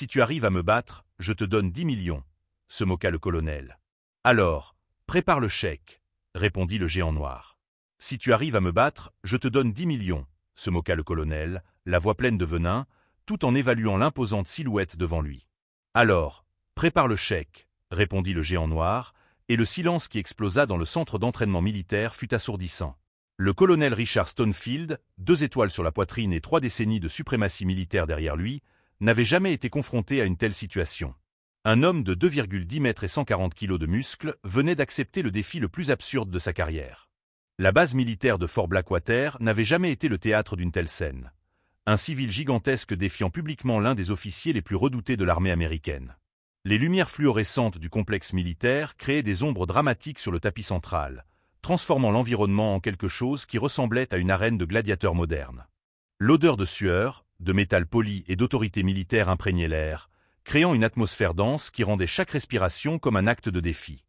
Si tu arrives à me battre, je te donne 10 millions, se moqua le colonel. Alors, prépare le chèque, répondit le géant noir. Si tu arrives à me battre, je te donne 10 millions, se moqua le colonel, la voix pleine de venin, tout en évaluant l'imposante silhouette devant lui. Alors, prépare le chèque, répondit le géant noir, et le silence qui explosa dans le centre d'entraînement militaire fut assourdissant. Le colonel Richard Stonefield, 2 étoiles sur la poitrine et 3 décennies de suprématie militaire derrière lui, n'avait jamais été confronté à une telle situation. Un homme de 2,10 mètres et 140 kilos de muscles venait d'accepter le défi le plus absurde de sa carrière. La base militaire de Fort Blackwater n'avait jamais été le théâtre d'une telle scène. Un civil gigantesque défiant publiquement l'un des officiers les plus redoutés de l'armée américaine. Les lumières fluorescentes du complexe militaire créaient des ombres dramatiques sur le tapis central, transformant l'environnement en quelque chose qui ressemblait à une arène de gladiateurs modernes. L'odeur de sueur, de métal poli et d'autorité militaire imprégnait l'air, créant une atmosphère dense qui rendait chaque respiration comme un acte de défi.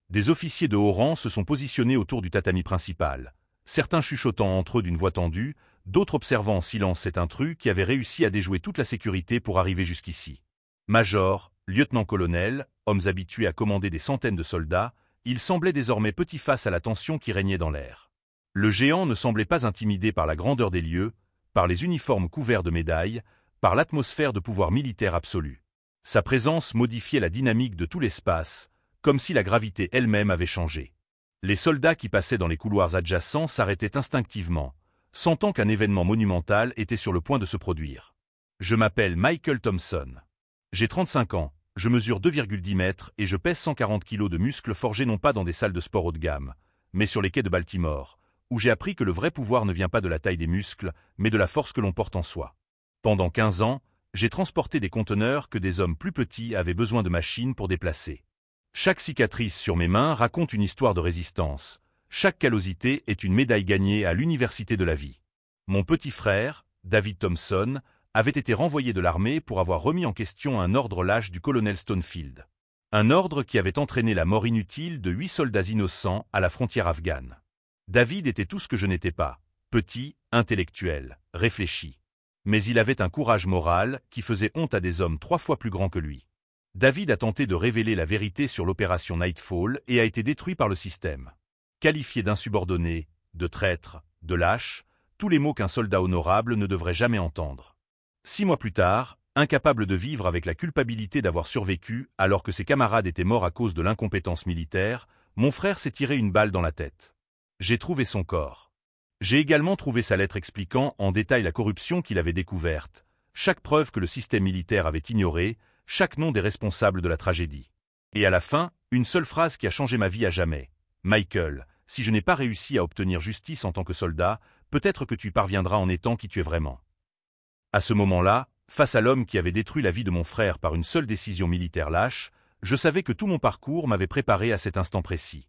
Des officiers de haut rang se sont positionnés autour du tatami principal, certains chuchotant entre eux d'une voix tendue, d'autres observant en silence cet intrus qui avait réussi à déjouer toute la sécurité pour arriver jusqu'ici. Major, lieutenant-colonel, hommes habitués à commander des centaines de soldats, ils semblaient désormais petits face à la tension qui régnait dans l'air. Le géant ne semblait pas intimidé par la grandeur des lieux, par les uniformes couverts de médailles, par l'atmosphère de pouvoir militaire absolu. Sa présence modifiait la dynamique de tout l'espace, comme si la gravité elle-même avait changé. Les soldats qui passaient dans les couloirs adjacents s'arrêtaient instinctivement, sentant qu'un événement monumental était sur le point de se produire. Je m'appelle Michael Thompson. J'ai 35 ans, je mesure 2,10 mètres et je pèse 140 kilos de muscles forgés non pas dans des salles de sport haut de gamme, mais sur les quais de Baltimore, où j'ai appris que le vrai pouvoir ne vient pas de la taille des muscles, mais de la force que l'on porte en soi. Pendant 15 ans, j'ai transporté des conteneurs que des hommes plus petits avaient besoin de machines pour déplacer. Chaque cicatrice sur mes mains raconte une histoire de résistance. Chaque callosité est une médaille gagnée à l'université de la vie. Mon petit frère, David Thompson, avait été renvoyé de l'armée pour avoir remis en question un ordre lâche du colonel Stonefield. Un ordre qui avait entraîné la mort inutile de 8 soldats innocents à la frontière afghane. David était tout ce que je n'étais pas, petit, intellectuel, réfléchi. Mais il avait un courage moral qui faisait honte à des hommes 3 fois plus grands que lui. David a tenté de révéler la vérité sur l'opération Nightfall et a été détruit par le système. Qualifié d'insubordonné, de traître, de lâche, tous les mots qu'un soldat honorable ne devrait jamais entendre. 6 mois plus tard, incapable de vivre avec la culpabilité d'avoir survécu alors que ses camarades étaient morts à cause de l'incompétence militaire, mon frère s'est tiré une balle dans la tête. J'ai trouvé son corps. J'ai également trouvé sa lettre expliquant en détail la corruption qu'il avait découverte, chaque preuve que le système militaire avait ignorée, chaque nom des responsables de la tragédie. Et à la fin, une seule phrase qui a changé ma vie à jamais. Michael, si je n'ai pas réussi à obtenir justice en tant que soldat, peut-être que tu parviendras en étant qui tu es vraiment. À ce moment-là, face à l'homme qui avait détruit la vie de mon frère par une seule décision militaire lâche, je savais que tout mon parcours m'avait préparé à cet instant précis.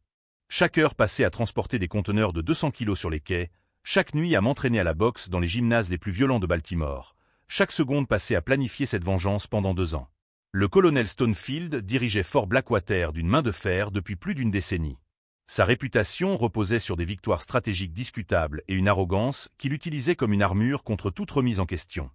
Chaque heure passée à transporter des conteneurs de 200 kilos sur les quais, chaque nuit à m'entraîner à la boxe dans les gymnases les plus violents de Baltimore, chaque seconde passée à planifier cette vengeance pendant 2 ans. Le colonel Stonefield dirigeait Fort Blackwater d'une main de fer depuis plus d'une décennie. Sa réputation reposait sur des victoires stratégiques discutables et une arrogance qu'il utilisait comme une armure contre toute remise en question.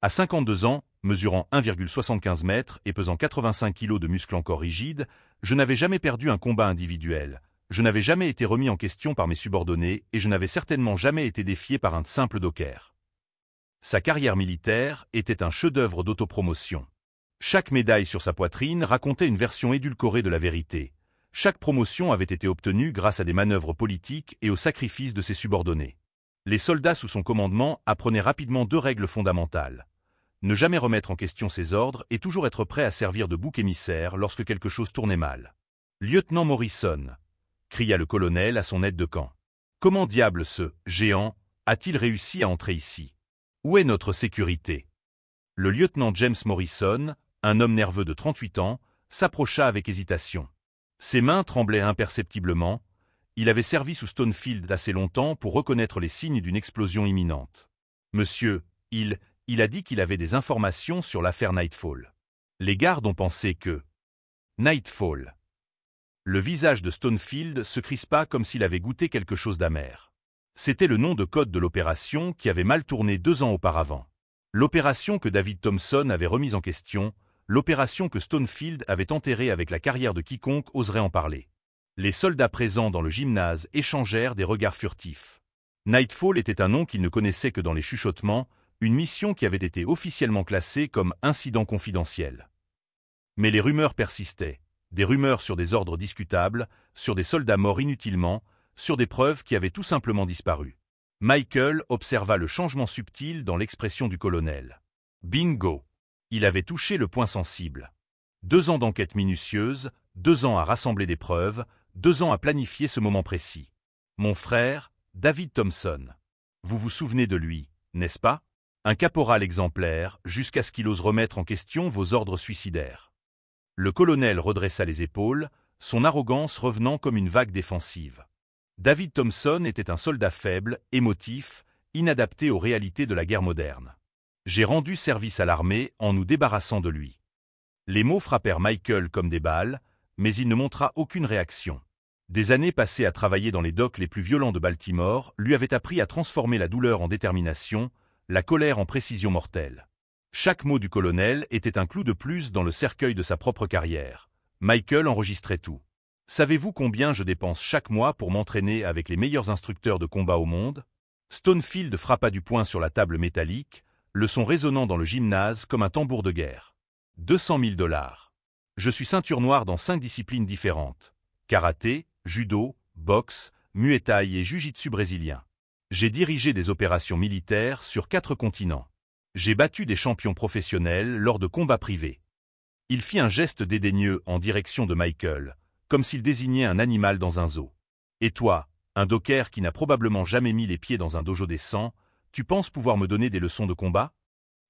À 52 ans, mesurant 1,75 mètres et pesant 85 kilos de muscles encore rigides, je n'avais jamais perdu un combat individuel. Je n'avais jamais été remis en question par mes subordonnés et je n'avais certainement jamais été défié par un simple docker. Sa carrière militaire était un chef-d'œuvre d'autopromotion. Chaque médaille sur sa poitrine racontait une version édulcorée de la vérité. Chaque promotion avait été obtenue grâce à des manœuvres politiques et au sacrifice de ses subordonnés. Les soldats sous son commandement apprenaient rapidement 2 règles fondamentales. Ne jamais remettre en question ses ordres et toujours être prêt à servir de bouc émissaire lorsque quelque chose tournait mal. « Lieutenant Morrison !» cria le colonel à son aide de camp. « Comment diable ce géant a-t-il réussi à entrer ici? Où est notre sécurité ?» Le lieutenant James Morrison, un homme nerveux de 38 ans, s'approcha avec hésitation. Ses mains tremblaient imperceptiblement. Il avait servi sous Stonefield assez longtemps pour reconnaître les signes d'une explosion imminente. « Monsieur, il a dit qu'il avait des informations sur l'affaire Nightfall. Les gardes ont pensé que... » Nightfall. Le visage de Stonefield se crispa comme s'il avait goûté quelque chose d'amer. C'était le nom de code de l'opération qui avait mal tourné 2 ans auparavant. L'opération que David Thompson avait remise en question, l'opération que Stonefield avait enterrée avec la carrière de quiconque oserait en parler. Les soldats présents dans le gymnase échangèrent des regards furtifs. Nightfall était un nom qu'ils ne connaissaient que dans les chuchotements, une mission qui avait été officiellement classée comme incident confidentiel. Mais les rumeurs persistaient, des rumeurs sur des ordres discutables, sur des soldats morts inutilement, sur des preuves qui avaient tout simplement disparu. Michael observa le changement subtil dans l'expression du colonel. Bingo! Il avait touché le point sensible. 2 ans d'enquête minutieuse, 2 ans à rassembler des preuves, 2 ans à planifier ce moment précis. Mon frère, David Thompson. Vous vous souvenez de lui, n'est-ce pas? Un caporal exemplaire, jusqu'à ce qu'il ose remettre en question vos ordres suicidaires. Le colonel redressa les épaules, son arrogance revenant comme une vague défensive. David Thompson était un soldat faible, émotif, inadapté aux réalités de la guerre moderne. J'ai rendu service à l'armée en nous débarrassant de lui. Les mots frappèrent Michael comme des balles, mais il ne montra aucune réaction. Des années passées à travailler dans les docks les plus violents de Baltimore lui avaient appris à transformer la douleur en détermination, la colère en précision mortelle. Chaque mot du colonel était un clou de plus dans le cercueil de sa propre carrière. Michael enregistrait tout. Savez-vous combien je dépense chaque mois pour m'entraîner avec les meilleurs instructeurs de combat au monde? Stonefield frappa du poing sur la table métallique, le son résonnant dans le gymnase comme un tambour de guerre. 200 000 $. Je suis ceinture noire dans 5 disciplines différentes. Karaté, judo, boxe, muay thai et jiu-jitsu brésilien. J'ai dirigé des opérations militaires sur 4 continents. J'ai battu des champions professionnels lors de combats privés. Il fit un geste dédaigneux en direction de Michael, comme s'il désignait un animal dans un zoo. Et toi, un docker qui n'a probablement jamais mis les pieds dans un dojo décent, tu penses pouvoir me donner des leçons de combat?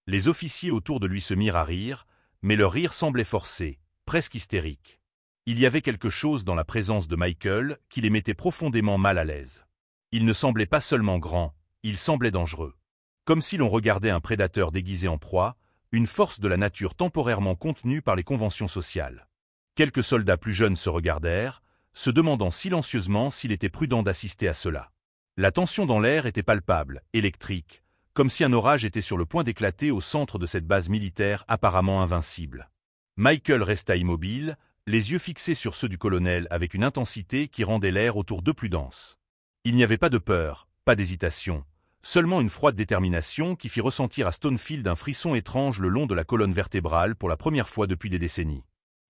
Les officiers autour de lui se mirent à rire, mais leur rire semblait forcé, presque hystérique. Il y avait quelque chose dans la présence de Michael qui les mettait profondément mal à l'aise. Il ne semblait pas seulement grand, il semblait dangereux. Comme si l'on regardait un prédateur déguisé en proie, une force de la nature temporairement contenue par les conventions sociales. Quelques soldats plus jeunes se regardèrent, se demandant silencieusement s'il était prudent d'assister à cela. La tension dans l'air était palpable, électrique, comme si un orage était sur le point d'éclater au centre de cette base militaire apparemment invincible. Michael resta immobile, les yeux fixés sur ceux du colonel avec une intensité qui rendait l'air autour d'eux plus dense. Il n'y avait pas de peur, pas d'hésitation, seulement une froide détermination qui fit ressentir à Stonefield un frisson étrange le long de la colonne vertébrale pour la première fois depuis des décennies.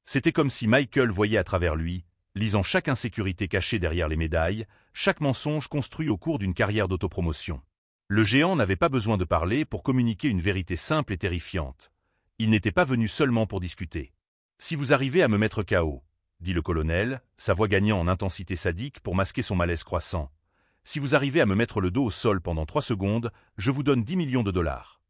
C'était comme si Michael voyait à travers lui, lisant chaque insécurité cachée derrière les médailles, chaque mensonge construit au cours d'une carrière d'autopromotion. Le géant n'avait pas besoin de parler pour communiquer une vérité simple et terrifiante. Il n'était pas venu seulement pour discuter. « Si vous arrivez à me mettre KO, » dit le colonel, sa voix gagnant en intensité sadique pour masquer son malaise croissant. « Si vous arrivez à me mettre le dos au sol pendant 3 secondes, je vous donne 10 millions de $.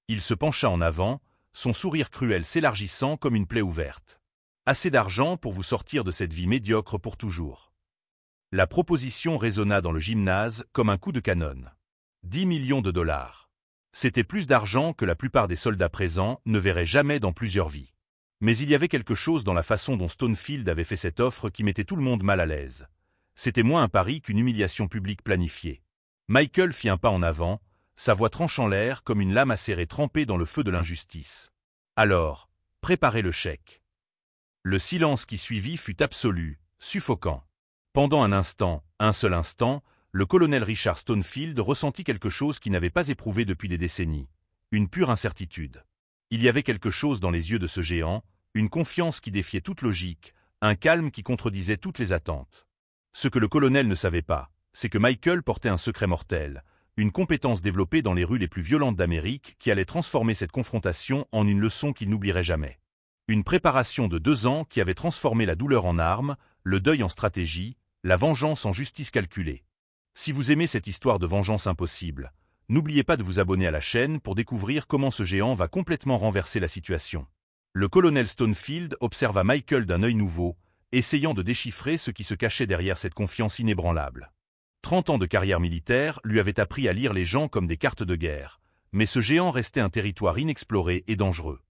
Il se pencha en avant, son sourire cruel s'élargissant comme une plaie ouverte. Assez d'argent pour vous sortir de cette vie médiocre pour toujours. La proposition résonna dans le gymnase comme un coup de canon. 10 millions de $. C'était plus d'argent que la plupart des soldats présents ne verraient jamais dans plusieurs vies. Mais il y avait quelque chose dans la façon dont Stonefield avait fait cette offre qui mettait tout le monde mal à l'aise. C'était moins un pari qu'une humiliation publique planifiée. Michael fit un pas en avant, sa voix tranchant l'air comme une lame acérée trempée dans le feu de l'injustice. Alors, préparez le chèque. Le silence qui suivit fut absolu, suffocant. Pendant un seul instant, le colonel Richard Stonefield ressentit quelque chose qu'il n'avait pas éprouvé depuis des décennies. Une pure incertitude. Il y avait quelque chose dans les yeux de ce géant, une confiance qui défiait toute logique, un calme qui contredisait toutes les attentes. Ce que le colonel ne savait pas, c'est que Michael portait un secret mortel, une compétence développée dans les rues les plus violentes d'Amérique qui allait transformer cette confrontation en une leçon qu'il n'oublierait jamais. Une préparation de 2 ans qui avait transformé la douleur en arme, le deuil en stratégie, la vengeance en justice calculée. Si vous aimez cette histoire de vengeance impossible, n'oubliez pas de vous abonner à la chaîne pour découvrir comment ce géant va complètement renverser la situation. Le colonel Stonefield observa Michael d'un œil nouveau, essayant de déchiffrer ce qui se cachait derrière cette confiance inébranlable. 30 ans de carrière militaire lui avaient appris à lire les gens comme des cartes de guerre, mais ce géant restait un territoire inexploré et dangereux.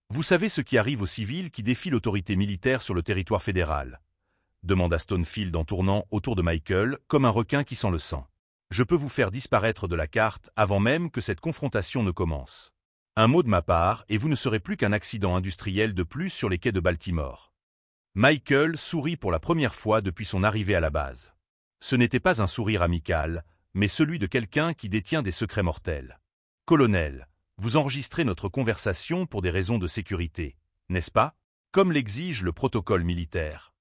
Vous savez ce qui arrive aux civils qui défient l'autorité militaire sur le territoire fédéral? Demanda Stonefield en tournant autour de Michael comme un requin qui sent le sang. Je peux vous faire disparaître de la carte avant même que cette confrontation ne commence. Un mot de ma part et vous ne serez plus qu'un accident industriel de plus sur les quais de Baltimore. Michael sourit pour la première fois depuis son arrivée à la base. Ce n'était pas un sourire amical, mais celui de quelqu'un qui détient des secrets mortels. Colonel, vous enregistrez notre conversation pour des raisons de sécurité, n'est-ce pas? Comme l'exige le protocole militaire.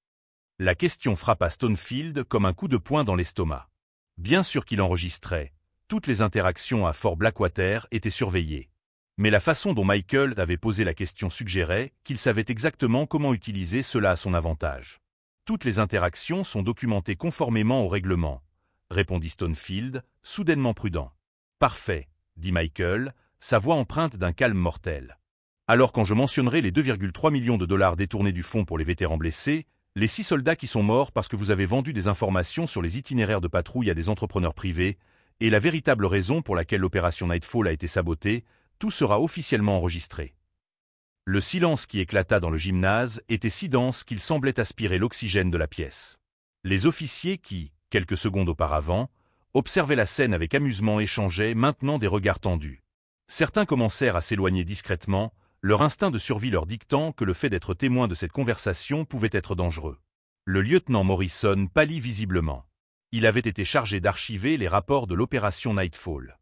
La question frappa Stonefield comme un coup de poing dans l'estomac. Bien sûr qu'il enregistrait. Toutes les interactions à Fort Blackwater étaient surveillées. Mais la façon dont Michael avait posé la question suggérait qu'il savait exactement comment utiliser cela à son avantage. Toutes les interactions sont documentées conformément au règlement, répondit Stonefield, soudainement prudent. Parfait, dit Michael, sa voix empreinte d'un calme mortel. Alors quand je mentionnerai les 2,3 millions de dollars détournés du fonds pour les vétérans blessés, les 6 soldats qui sont morts parce que vous avez vendu des informations sur les itinéraires de patrouille à des entrepreneurs privés, et la véritable raison pour laquelle l'opération Nightfall a été sabotée, tout sera officiellement enregistré. Le silence qui éclata dans le gymnase était si dense qu'il semblait aspirer l'oxygène de la pièce. Les officiers qui, quelques secondes auparavant, observaient la scène avec amusement échangeaient maintenant des regards tendus. Certains commencèrent à s'éloigner discrètement, leur instinct de survie leur dictant que le fait d'être témoin de cette conversation pouvait être dangereux. Le lieutenant Morrison pâlit visiblement. Il avait été chargé d'archiver les rapports de l'opération Nightfall.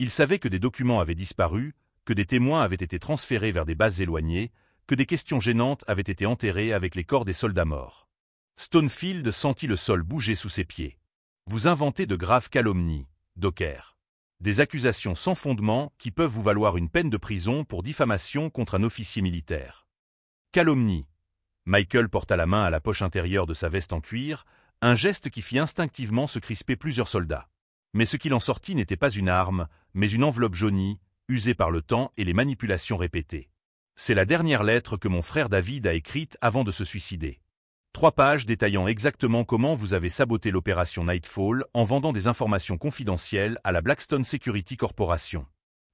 Il savait que des documents avaient disparu, que des témoins avaient été transférés vers des bases éloignées, que des questions gênantes avaient été enterrées avec les corps des soldats morts. Stonefield sentit le sol bouger sous ses pieds. Vous inventez de graves calomnies, Docker. Des accusations sans fondement qui peuvent vous valoir une peine de prison pour diffamation contre un officier militaire. Calomnie. Michael porta la main à la poche intérieure de sa veste en cuir, un geste qui fit instinctivement se crisper plusieurs soldats. Mais ce qu'il en sortit n'était pas une arme, mais une enveloppe jaunie, usée par le temps et les manipulations répétées. C'est la dernière lettre que mon frère David a écrite avant de se suicider. 3 pages détaillant exactement comment vous avez saboté l'opération Nightfall en vendant des informations confidentielles à la Blackstone Security Corporation.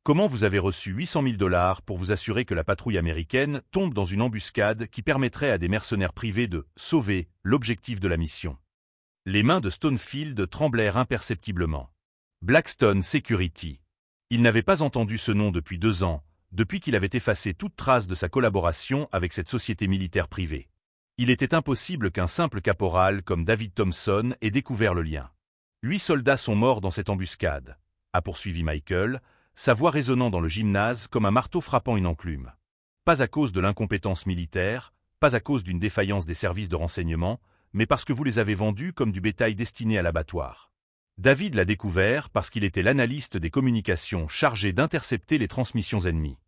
Comment vous avez reçu 800 000 dollars pour vous assurer que la patrouille américaine tombe dans une embuscade qui permettrait à des mercenaires privés de « sauver » l'objectif de la mission. Les mains de Stonefield tremblèrent imperceptiblement. Blackstone Security. Il n'avait pas entendu ce nom depuis 2 ans, depuis qu'il avait effacé toute trace de sa collaboration avec cette société militaire privée. Il était impossible qu'un simple caporal comme David Thompson ait découvert le lien. 8 soldats sont morts dans cette embuscade, a poursuivi Michael, sa voix résonnant dans le gymnase comme un marteau frappant une enclume. Pas à cause de l'incompétence militaire, pas à cause d'une défaillance des services de renseignement, mais parce que vous les avez vendus comme du bétail destiné à l'abattoir. David l'a découvert parce qu'il était l'analyste des communications chargé d'intercepter les transmissions ennemies.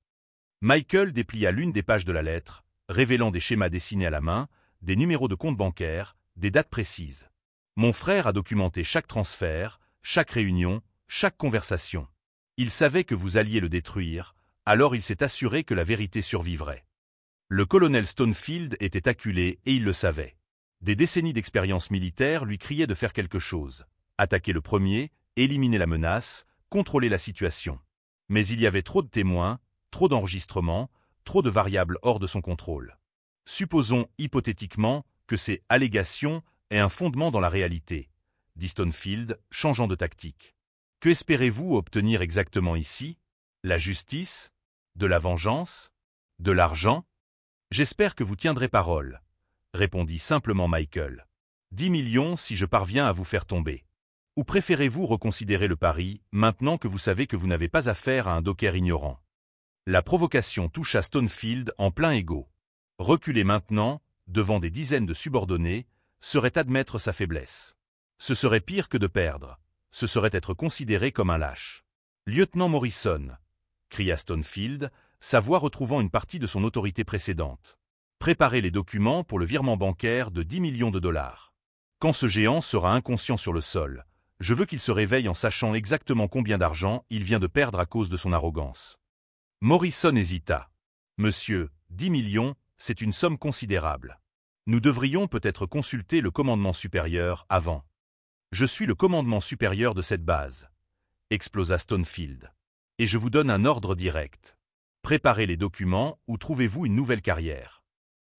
Michael déplia l'une des pages de la lettre, révélant des schémas dessinés à la main, des numéros de compte bancaire, des dates précises. Mon frère a documenté chaque transfert, chaque réunion, chaque conversation. Il savait que vous alliez le détruire, alors il s'est assuré que la vérité survivrait. Le colonel Stonefield était acculé et il le savait. Des décennies d'expérience militaire lui criaient de faire quelque chose. Attaquer le premier, éliminer la menace, contrôler la situation. Mais il y avait trop de témoins, trop d'enregistrements, trop de variables hors de son contrôle. Supposons hypothétiquement que ces allégations aient un fondement dans la réalité, dit Stonefield, changeant de tactique. Que espérez-vous obtenir exactement ici? La justice? De la vengeance? De l'argent? J'espère que vous tiendrez parole, répondit simplement Michael. 10 millions si je parviens à vous faire tomber. Ou préférez-vous reconsidérer le pari, maintenant que vous savez que vous n'avez pas affaire à un Docker ignorant? La provocation toucha Stonefield en plein égo. Reculer maintenant, devant des dizaines de subordonnés, serait admettre sa faiblesse. Ce serait pire que de perdre. Ce serait être considéré comme un lâche. « Lieutenant Morrison !» cria Stonefield, sa voix retrouvant une partie de son autorité précédente. « Préparez les documents pour le virement bancaire de 10 millions de dollars. Quand ce géant sera inconscient sur le sol, je veux qu'il se réveille en sachant exactement combien d'argent il vient de perdre à cause de son arrogance. » Morrison hésita. « Monsieur, 10 millions, c'est une somme considérable. Nous devrions peut-être consulter le commandement supérieur avant. » « Je suis le commandement supérieur de cette base, » explosa Stonefield. « Et je vous donne un ordre direct. Préparez les documents ou trouvez-vous une nouvelle carrière. »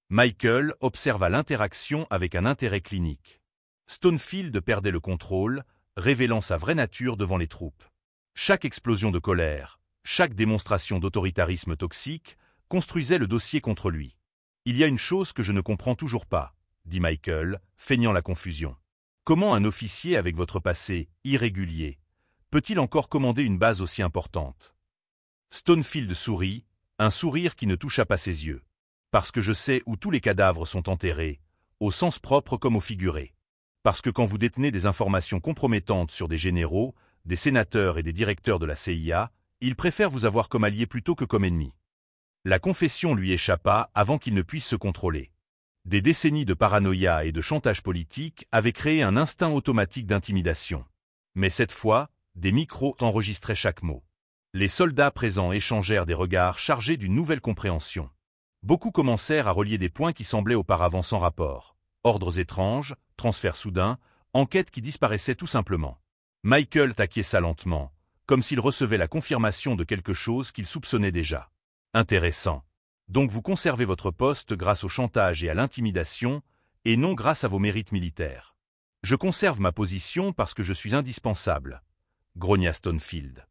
Michael observa l'interaction avec un intérêt clinique. Stonefield perdait le contrôle, révélant sa vraie nature devant les troupes. Chaque explosion de colère, chaque démonstration d'autoritarisme toxique construisait le dossier contre lui. Il y a une chose que je ne comprends toujours pas, dit Michael, feignant la confusion. Comment un officier avec votre passé irrégulier peut-il encore commander une base aussi importante? Stonefield sourit, un sourire qui ne toucha pas ses yeux. Parce que je sais où tous les cadavres sont enterrés, au sens propre comme au figuré. Parce que quand vous détenez des informations compromettantes sur des généraux, des sénateurs et des directeurs de la CIA, ils préfèrent vous avoir comme allié plutôt que comme ennemi. La confession lui échappa avant qu'il ne puisse se contrôler. Des décennies de paranoïa et de chantage politique avaient créé un instinct automatique d'intimidation. Mais cette fois, des micros enregistraient chaque mot. Les soldats présents échangèrent des regards chargés d'une nouvelle compréhension. Beaucoup commencèrent à relier des points qui semblaient auparavant sans rapport. Ordres étranges, transferts soudains, enquêtes qui disparaissaient tout simplement. Michael acquiesça lentement, comme s'il recevait la confirmation de quelque chose qu'il soupçonnait déjà. Intéressant. Donc vous conservez votre poste grâce au chantage et à l'intimidation, et non grâce à vos mérites militaires. Je conserve ma position parce que je suis indispensable, grogna Stonefield.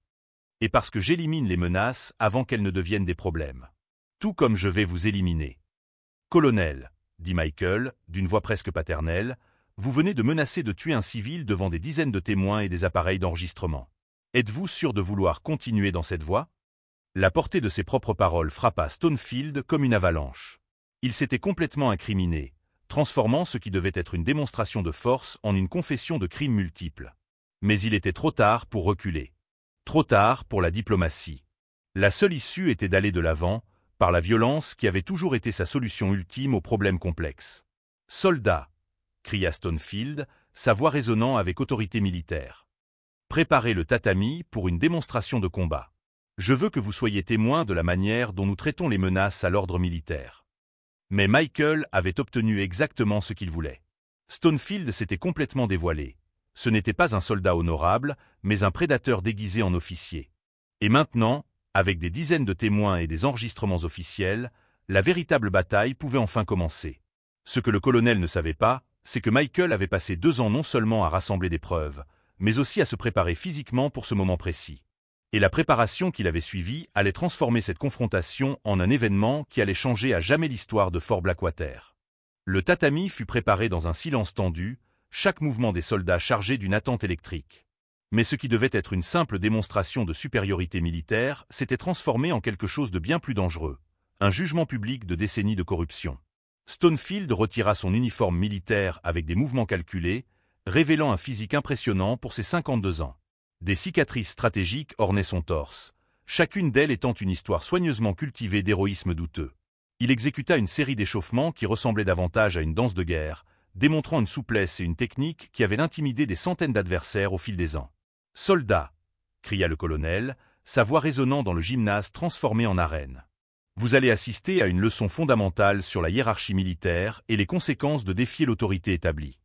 Et parce que j'élimine les menaces avant qu'elles ne deviennent des problèmes. Tout comme je vais vous éliminer. Colonel, dit Michael, d'une voix presque paternelle, vous venez de menacer de tuer un civil devant des dizaines de témoins et des appareils d'enregistrement. Êtes-vous sûr de vouloir continuer dans cette voie? La portée de ses propres paroles frappa Stonefield comme une avalanche. Il s'était complètement incriminé, transformant ce qui devait être une démonstration de force en une confession de crimes multiples. Mais il était trop tard pour reculer. Trop tard pour la diplomatie. La seule issue était d'aller de l'avant, par la violence qui avait toujours été sa solution ultime aux problèmes complexes. « Soldats !» cria Stonefield, sa voix résonnant avec autorité militaire. « Préparez le tatami pour une démonstration de combat. Je veux que vous soyez témoins de la manière dont nous traitons les menaces à l'ordre militaire. » Mais Michael avait obtenu exactement ce qu'il voulait. Stonefield s'était complètement dévoilé. Ce n'était pas un soldat honorable, mais un prédateur déguisé en officier. Et maintenant, avec des dizaines de témoins et des enregistrements officiels, la véritable bataille pouvait enfin commencer. Ce que le colonel ne savait pas, c'est que Michael avait passé 2 ans non seulement à rassembler des preuves, mais aussi à se préparer physiquement pour ce moment précis. Et la préparation qu'il avait suivie allait transformer cette confrontation en un événement qui allait changer à jamais l'histoire de Fort Blackwater. Le tatami fut préparé dans un silence tendu, chaque mouvement des soldats chargé d'une attente électrique. Mais ce qui devait être une simple démonstration de supériorité militaire s'était transformé en quelque chose de bien plus dangereux, un jugement public de décennies de corruption. Stonefield retira son uniforme militaire avec des mouvements calculés, révélant un physique impressionnant pour ses 52 ans. Des cicatrices stratégiques ornaient son torse, chacune d'elles étant une histoire soigneusement cultivée d'héroïsme douteux. Il exécuta une série d'échauffements qui ressemblaient davantage à une danse de guerre, démontrant une souplesse et une technique qui avaient intimidé des centaines d'adversaires au fil des ans. « Soldats !» cria le colonel, sa voix résonnant dans le gymnase transformé en arène. « Vous allez assister à une leçon fondamentale sur la hiérarchie militaire et les conséquences de défier l'autorité établie. »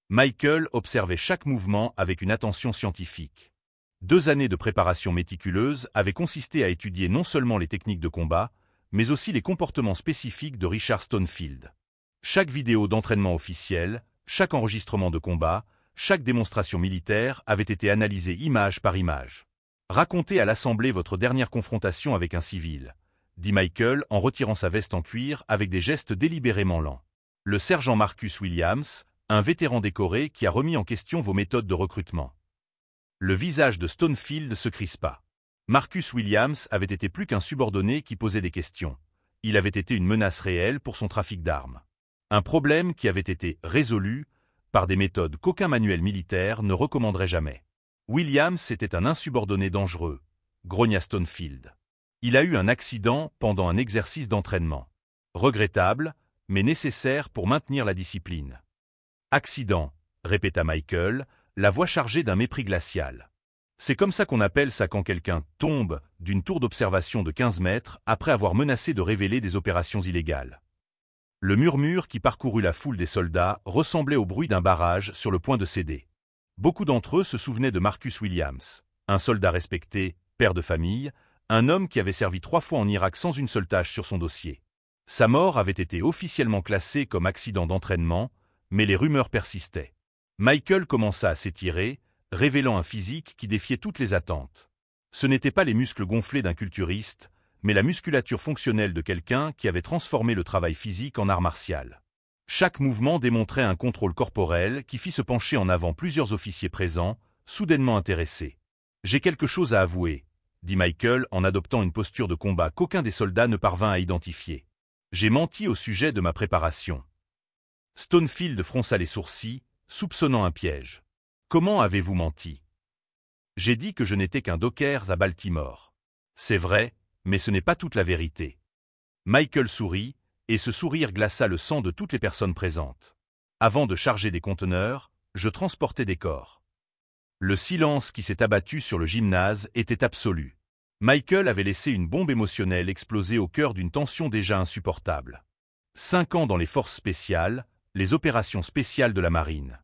Michael observait chaque mouvement avec une attention scientifique. 2 années de préparation méticuleuse avaient consisté à étudier non seulement les techniques de combat, mais aussi les comportements spécifiques de Richard Stonefield. Chaque vidéo d'entraînement officiel, chaque enregistrement de combat, chaque démonstration militaire avait été analysée image par image. « Racontez à l'Assemblée votre dernière confrontation avec un civil, » dit Michael en retirant sa veste en cuir avec des gestes délibérément lents. Le sergent Marcus Williams, un vétéran décoré qui a remis en question vos méthodes de recrutement. Le visage de Stonefield se crispa. Marcus Williams avait été plus qu'un subordonné qui posait des questions. Il avait été une menace réelle pour son trafic d'armes. Un problème qui avait été résolu par des méthodes qu'aucun manuel militaire ne recommanderait jamais. Williams était un insubordonné dangereux, grogna Stonefield. Il a eu un accident pendant un exercice d'entraînement. Regrettable, mais nécessaire pour maintenir la discipline. Accident, répéta Michael, la voix chargée d'un mépris glacial. C'est comme ça qu'on appelle ça quand quelqu'un tombe d'une tour d'observation de 15 mètres après avoir menacé de révéler des opérations illégales. Le murmure qui parcourut la foule des soldats ressemblait au bruit d'un barrage sur le point de céder. Beaucoup d'entre eux se souvenaient de Marcus Williams, un soldat respecté, père de famille, un homme qui avait servi 3 fois en Irak sans une seule tâche sur son dossier. Sa mort avait été officiellement classée comme accident d'entraînement, mais les rumeurs persistaient. Michael commença à s'étirer, révélant un physique qui défiait toutes les attentes. Ce n'étaient pas les muscles gonflés d'un culturiste, mais la musculature fonctionnelle de quelqu'un qui avait transformé le travail physique en art martial. Chaque mouvement démontrait un contrôle corporel qui fit se pencher en avant plusieurs officiers présents, soudainement intéressés. « J'ai quelque chose à avouer », dit Michael en adoptant une posture de combat qu'aucun des soldats ne parvint à identifier. « J'ai menti au sujet de ma préparation. » Stonefield fronça les sourcils, soupçonnant un piège. « Comment avez-vous menti ?»« J'ai dit que je n'étais qu'un docker à Baltimore. »« C'est vrai, mais ce n'est pas toute la vérité. » Michael sourit, et ce sourire glaça le sang de toutes les personnes présentes. « Avant de charger des conteneurs, je transportais des corps. » Le silence qui s'est abattu sur le gymnase était absolu. Michael avait laissé une bombe émotionnelle exploser au cœur d'une tension déjà insupportable. 5 ans dans les forces spéciales, les opérations spéciales de la marine.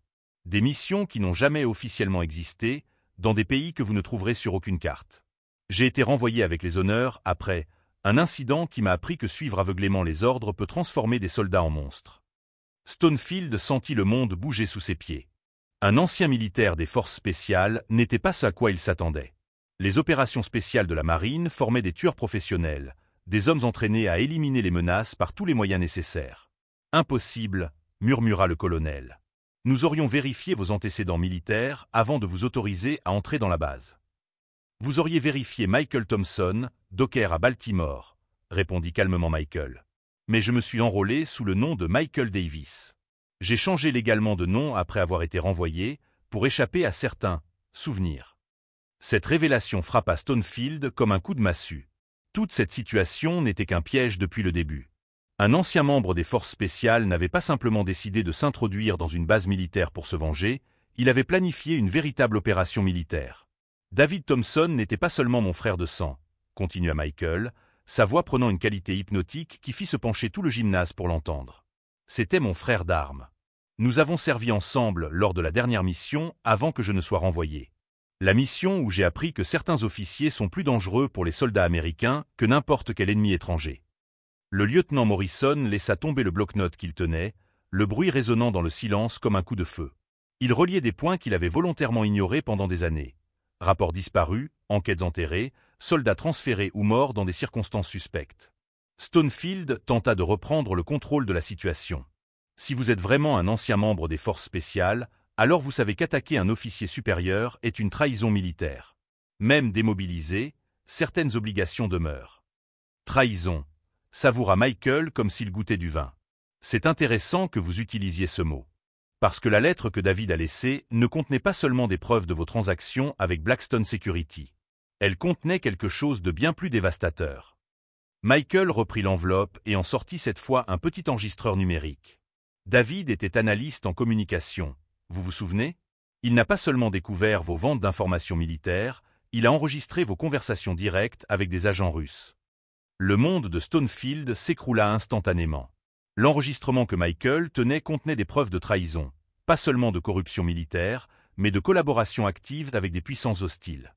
Des missions qui n'ont jamais officiellement existé, dans des pays que vous ne trouverez sur aucune carte. J'ai été renvoyé avec les honneurs après un incident qui m'a appris que suivre aveuglément les ordres peut transformer des soldats en monstres. Stonefield sentit le monde bouger sous ses pieds. Un ancien militaire des forces spéciales n'était pas ce à quoi il s'attendait. Les opérations spéciales de la marine formaient des tueurs professionnels, des hommes entraînés à éliminer les menaces par tous les moyens nécessaires. « Impossible », murmura le colonel. « Nous aurions vérifié vos antécédents militaires avant de vous autoriser à entrer dans la base. »« Vous auriez vérifié Michael Thompson, docker à Baltimore, » répondit calmement Michael. « Mais je me suis enrôlé sous le nom de Michael Davis. J'ai changé légalement de nom après avoir été renvoyé, pour échapper à certains souvenirs. » Cette révélation frappa Stonefield comme un coup de massue. Toute cette situation n'était qu'un piège depuis le début. Un ancien membre des forces spéciales n'avait pas simplement décidé de s'introduire dans une base militaire pour se venger, il avait planifié une véritable opération militaire. « David Thompson n'était pas seulement mon frère de sang, » continua Michael, sa voix prenant une qualité hypnotique qui fit se pencher tout le gymnase pour l'entendre. « C'était mon frère d'armes. Nous avons servi ensemble lors de la dernière mission avant que je ne sois renvoyé. La mission où j'ai appris que certains officiers sont plus dangereux pour les soldats américains que n'importe quel ennemi étranger. » Le lieutenant Morrison laissa tomber le bloc-notes qu'il tenait, le bruit résonnant dans le silence comme un coup de feu. Il reliait des points qu'il avait volontairement ignorés pendant des années. Rapports disparus, enquêtes enterrées, soldats transférés ou morts dans des circonstances suspectes. Stonefield tenta de reprendre le contrôle de la situation. Si vous êtes vraiment un ancien membre des forces spéciales, alors vous savez qu'attaquer un officier supérieur est une trahison militaire. Même démobilisé, certaines obligations demeurent. Trahison, savoura Michael comme s'il goûtait du vin. C'est intéressant que vous utilisiez ce mot. Parce que la lettre que David a laissée ne contenait pas seulement des preuves de vos transactions avec Blackstone Security. Elle contenait quelque chose de bien plus dévastateur. Michael reprit l'enveloppe et en sortit cette fois un petit enregistreur numérique. David était analyste en communication. Vous vous souvenez? Il n'a pas seulement découvert vos ventes d'informations militaires, il a enregistré vos conversations directes avec des agents russes. Le monde de Stonefield s'écroula instantanément. L'enregistrement que Michael tenait contenait des preuves de trahison, pas seulement de corruption militaire, mais de collaboration active avec des puissances hostiles.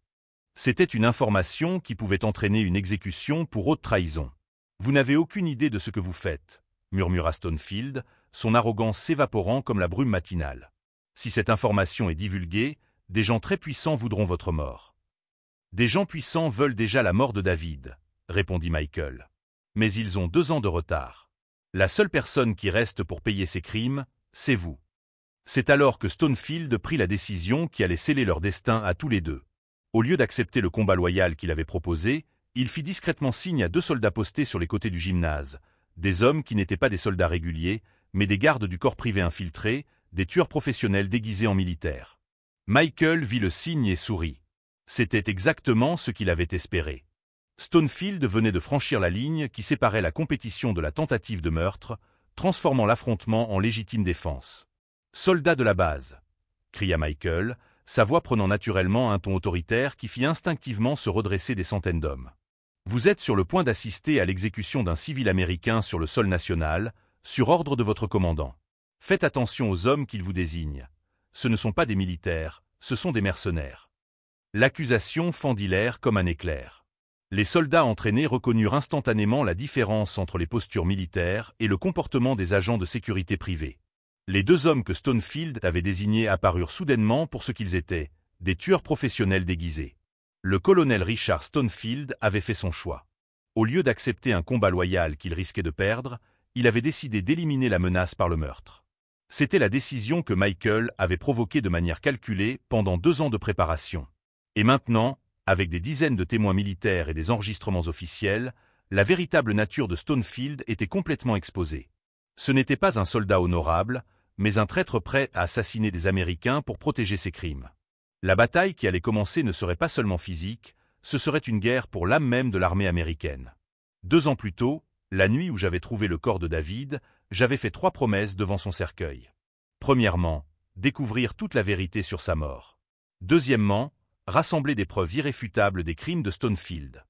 C'était une information qui pouvait entraîner une exécution pour haute trahison. « Vous n'avez aucune idée de ce que vous faites », murmura Stonefield, son arrogance s'évaporant comme la brume matinale. « Si cette information est divulguée, des gens très puissants voudront votre mort. »« Des gens puissants veulent déjà la mort de David, » répondit Michael. « Mais ils ont 2 ans de retard. La seule personne qui reste pour payer ces crimes, c'est vous. » C'est alors que Stonefield prit la décision qui allait sceller leur destin à tous les deux. Au lieu d'accepter le combat loyal qu'il avait proposé, il fit discrètement signe à 2 soldats postés sur les côtés du gymnase, des hommes qui n'étaient pas des soldats réguliers, mais des gardes du corps privé infiltrés, des tueurs professionnels déguisés en militaires. Michael vit le signe et sourit. C'était exactement ce qu'il avait espéré. Stonefield venait de franchir la ligne qui séparait la compétition de la tentative de meurtre, transformant l'affrontement en légitime défense. « Soldats de la base !» cria Michael, sa voix prenant naturellement un ton autoritaire qui fit instinctivement se redresser des centaines d'hommes. « Vous êtes sur le point d'assister à l'exécution d'un civil américain sur le sol national, sur ordre de votre commandant. Faites attention aux hommes qu'il vous désigne. Ce ne sont pas des militaires, ce sont des mercenaires. » L'accusation fendit l'air comme un éclair. Les soldats entraînés reconnurent instantanément la différence entre les postures militaires et le comportement des agents de sécurité privés. Les 2 hommes que Stonefield avait désignés apparurent soudainement pour ce qu'ils étaient, des tueurs professionnels déguisés. Le colonel Richard Stonefield avait fait son choix. Au lieu d'accepter un combat loyal qu'il risquait de perdre, il avait décidé d'éliminer la menace par le meurtre. C'était la décision que Michael avait provoquée de manière calculée pendant 2 ans de préparation. Et maintenant, avec des dizaines de témoins militaires et des enregistrements officiels, la véritable nature de Stonefield était complètement exposée. Ce n'était pas un soldat honorable, mais un traître prêt à assassiner des Américains pour protéger ses crimes. La bataille qui allait commencer ne serait pas seulement physique, ce serait une guerre pour l'âme même de l'armée américaine. 2 ans plus tôt, la nuit où j'avais trouvé le corps de David, j'avais fait 3 promesses devant son cercueil. Premièrement, découvrir toute la vérité sur sa mort. Deuxièmement, rassembler des preuves irréfutables des crimes de Stonefield.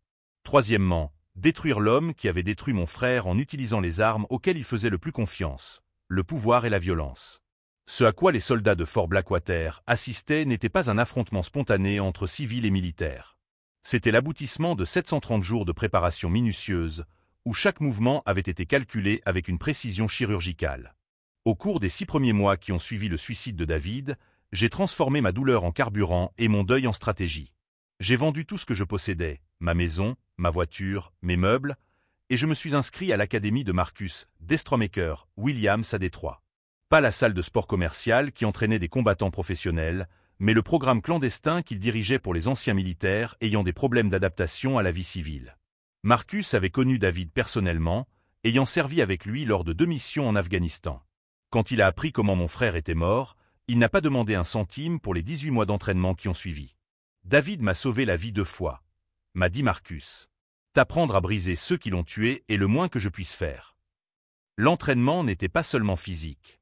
Troisièmement, détruire l'homme qui avait détruit mon frère en utilisant les armes auxquelles il faisait le plus confiance, le pouvoir et la violence. Ce à quoi les soldats de Fort Blackwater assistaient n'était pas un affrontement spontané entre civils et militaires. C'était l'aboutissement de 730 jours de préparation minutieuse, où chaque mouvement avait été calculé avec une précision chirurgicale. Au cours des 6 premiers mois qui ont suivi le suicide de David, j'ai transformé ma douleur en carburant et mon deuil en stratégie. J'ai vendu tout ce que je possédais, ma maison, ma voiture, mes meubles, et je me suis inscrit à l'académie de Marcus Destromaker Williams à Détroit. Pas la salle de sport commercial qui entraînait des combattants professionnels, mais le programme clandestin qu'il dirigeait pour les anciens militaires ayant des problèmes d'adaptation à la vie civile. Marcus avait connu David personnellement, ayant servi avec lui lors de 2 missions en Afghanistan. Quand il a appris comment mon frère était mort, il n'a pas demandé un centime pour les 18 mois d'entraînement qui ont suivi. David m'a sauvé la vie 2 fois, m'a dit Marcus. T'apprendre à briser ceux qui l'ont tué est le moins que je puisse faire. L'entraînement n'était pas seulement physique.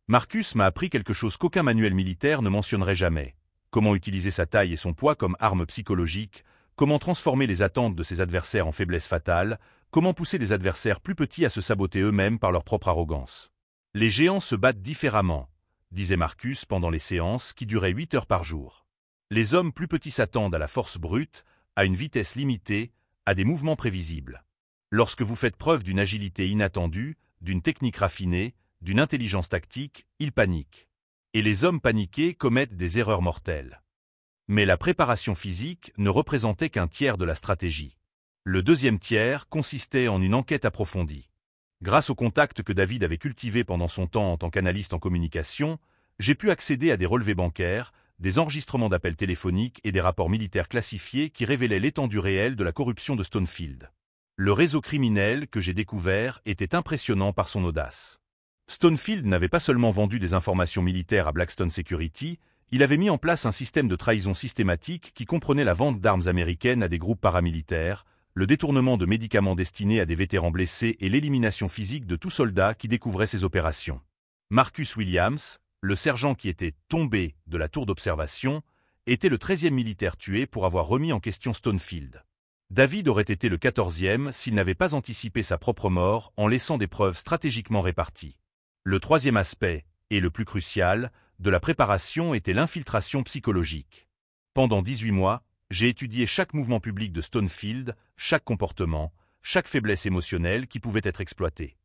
Marcus m'a appris quelque chose qu'aucun manuel militaire ne mentionnerait jamais. Comment utiliser sa taille et son poids comme arme psychologique, comment transformer les attentes de ses adversaires en faiblesse fatale, comment pousser des adversaires plus petits à se saboter eux-mêmes par leur propre arrogance. Les géants se battent différemment, disait Marcus pendant les séances qui duraient 8 heures par jour. Les hommes plus petits s'attendent à la force brute, à une vitesse limitée, à des mouvements prévisibles. Lorsque vous faites preuve d'une agilité inattendue, d'une technique raffinée, d'une intelligence tactique, ils paniquent. Et les hommes paniqués commettent des erreurs mortelles. Mais la préparation physique ne représentait qu'un tiers de la stratégie. Le deuxième tiers consistait en une enquête approfondie. Grâce aux contacts que David avait cultivés pendant son temps en tant qu'analyste en communication, j'ai pu accéder à des relevés bancaires, des enregistrements d'appels téléphoniques et des rapports militaires classifiés qui révélaient l'étendue réelle de la corruption de Stonefield. Le réseau criminel que j'ai découvert était impressionnant par son audace. Stonefield n'avait pas seulement vendu des informations militaires à Blackstone Security, il avait mis en place un système de trahison systématique qui comprenait la vente d'armes américaines à des groupes paramilitaires, le détournement de médicaments destinés à des vétérans blessés et l'élimination physique de tout soldat qui découvrait ces opérations. Marcus Williams, le sergent qui était tombé de la tour d'observation, était le 13e militaire tué pour avoir remis en question Stonefield. David aurait été le 14e s'il n'avait pas anticipé sa propre mort en laissant des preuves stratégiquement réparties. Le 3e aspect, et le plus crucial, de la préparation était l'infiltration psychologique. Pendant 18 mois, j'ai étudié chaque mouvement public de Stonefield, chaque comportement, chaque faiblesse émotionnelle qui pouvait être exploitée.